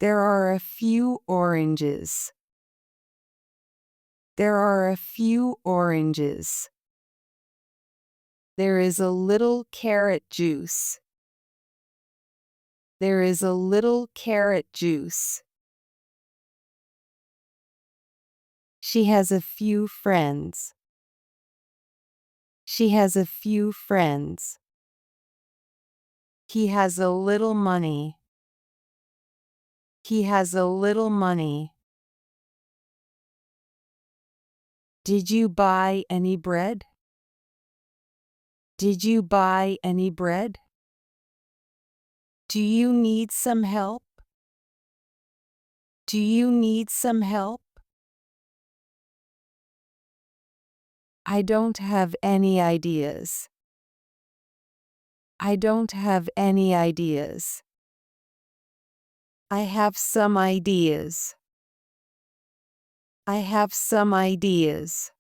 There are a few oranges. There are a few oranges. There is a little carrot juice. There is a little carrot juice. She has a few friends. She has a few friends. He has a little money. He has a little money. Did you buy any bread? Did you buy any bread? Do you need some help? Do you need some help? I don't have any ideas. I don't have any ideas. I have some ideas. I have some ideas.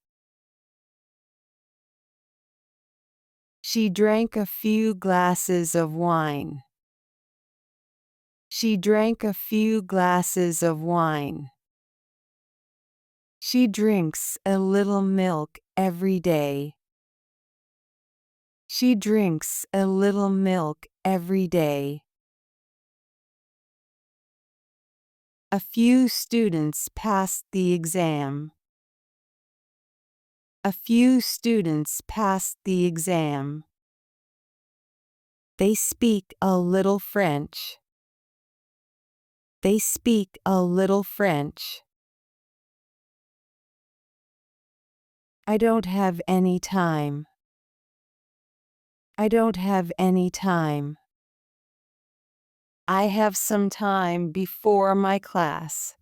She drank a few glasses of wine. She drank a few glasses of wine. She drinks a little milk every day. She drinks a little milk every day. A few students passed the exam. A few students passed the exam. They speak a little French. They speak a little French. I don't have any time. I don't have any time. I have some time before my class.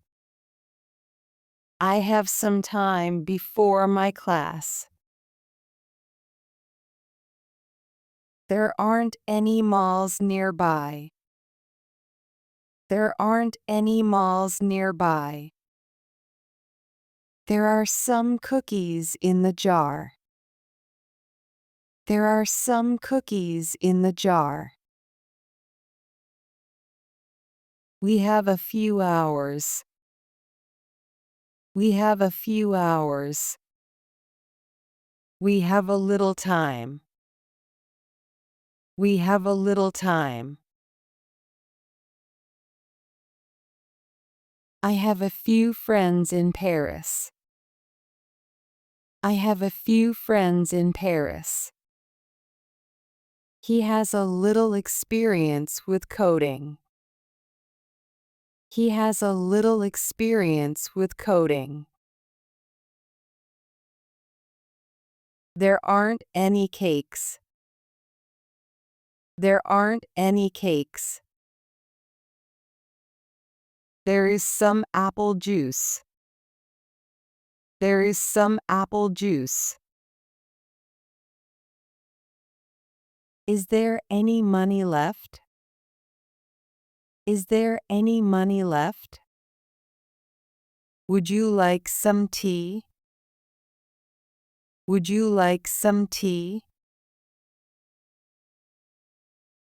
I have some time before my class. There aren't any malls nearby. There aren't any malls nearby. There are some cookies in the jar. There are some cookies in the jar. We have a few hours. We have a few hours. We have a little time. We have a little time. I have a few friends in Paris. I have a few friends in Paris. He has a little experience with coding. He has a little experience with coding. There aren't any cakes. There aren't any cakes. There is some apple juice. There is some apple juice. Is there any money left? Is there any money left? Would you like some tea? Would you like some tea?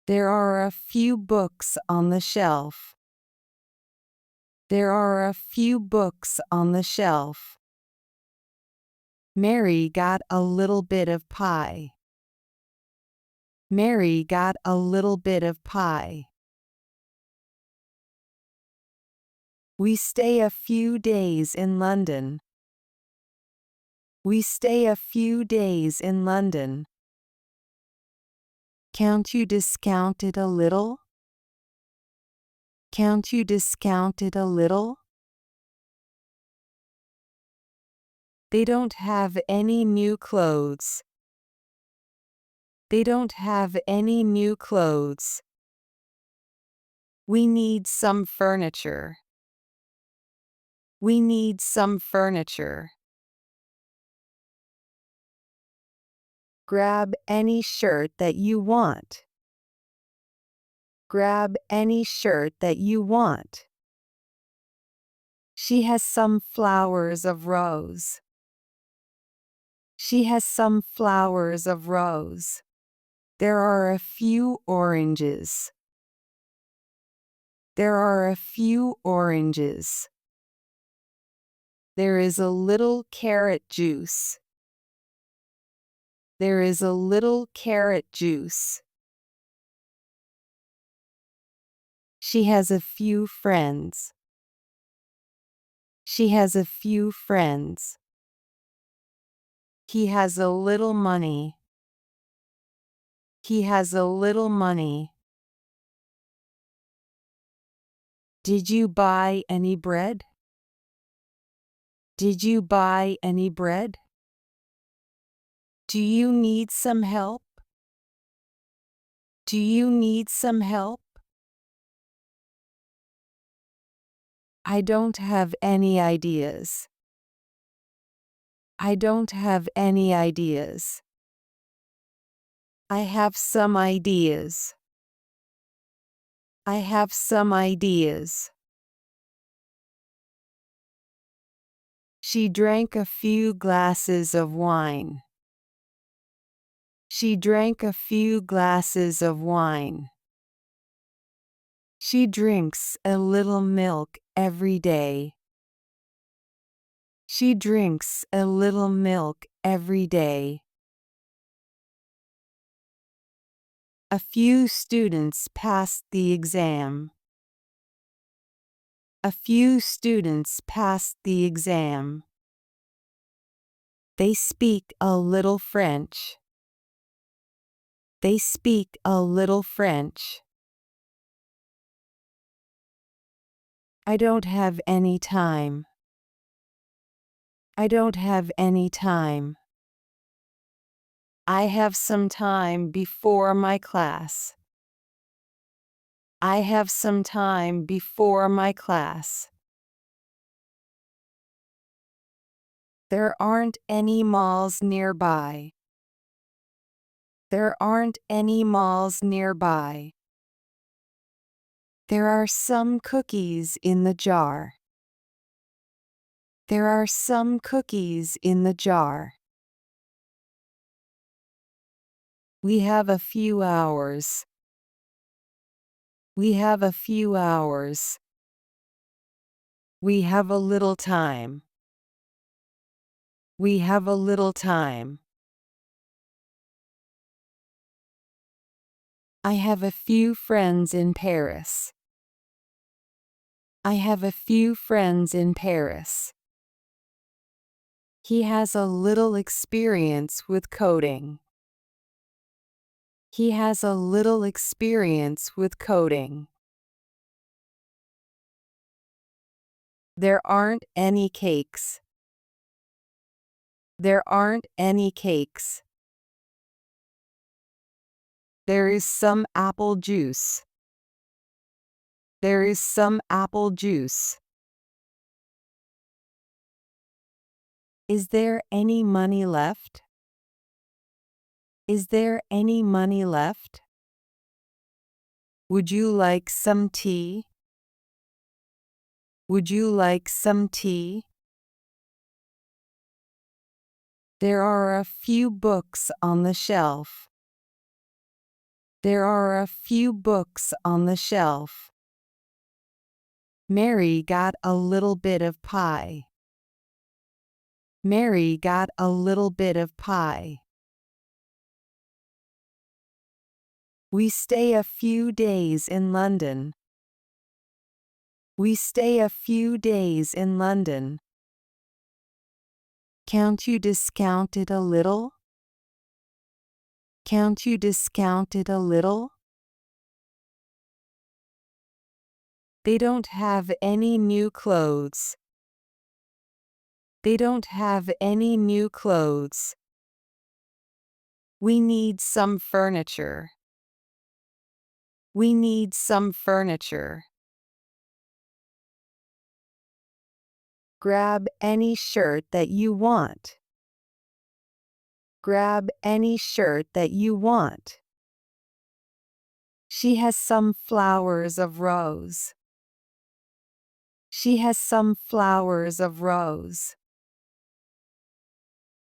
There are a few books on the shelf. There are a few books on the shelf. Mary got a little bit of pie. Mary got a little bit of pie. We stay a few days in London. We stay a few days in London. Can't you discount it a little? Can't you discount it a little? They don't have any new clothes. They don't have any new clothes. We need some furniture. We need some furniture. Grab any shirt that you want. Grab any shirt that you want. She has some flowers of rose. She has some flowers of rose. There are a few oranges. There are a few oranges. There is a little carrot juice. There is a little carrot juice. She has a few friends. She has a few friends. He has a little money. He has a little money. Did you buy any bread? Did you buy any bread? Do you need some help? Do you need some help? I don't have any ideas. I don't have any ideas. I have some ideas. I have some ideas. She drank a few glasses of wine. She drank a few glasses of wine. She drinks a little milk every day. She drinks a little milk every day. A few students passed the exam. A few students passed the exam. They speak a little French. They speak a little French. I don't have any time. I don't have any time. I have some time before my class. I have some time before my class. There aren't any malls nearby. There aren't any malls nearby. There are some cookies in the jar. There are some cookies in the jar. We have a few hours. We have a few hours. We have a little time. We have a little time. I have a few friends in Paris. I have a few friends in Paris. He has a little experience with coding. He has a little experience with coding. There aren't any cakes. There aren't any cakes. There is some apple juice. There is some apple juice. Is there any money left? Is there any money left? Would you like some tea? Would you like some tea? There are a few books on the shelf. There are a few books on the shelf. Mary got a little bit of pie. Mary got a little bit of pie. We stay a few days in London. We stay a few days in London. Can't you discount it a little? Can't you discount it a little? They don't have any new clothes. They don't have any new clothes. We need some furniture. We need some furniture. Grab any shirt that you want. Grab any shirt that you want. She has some flowers of rose. She has some flowers of rose.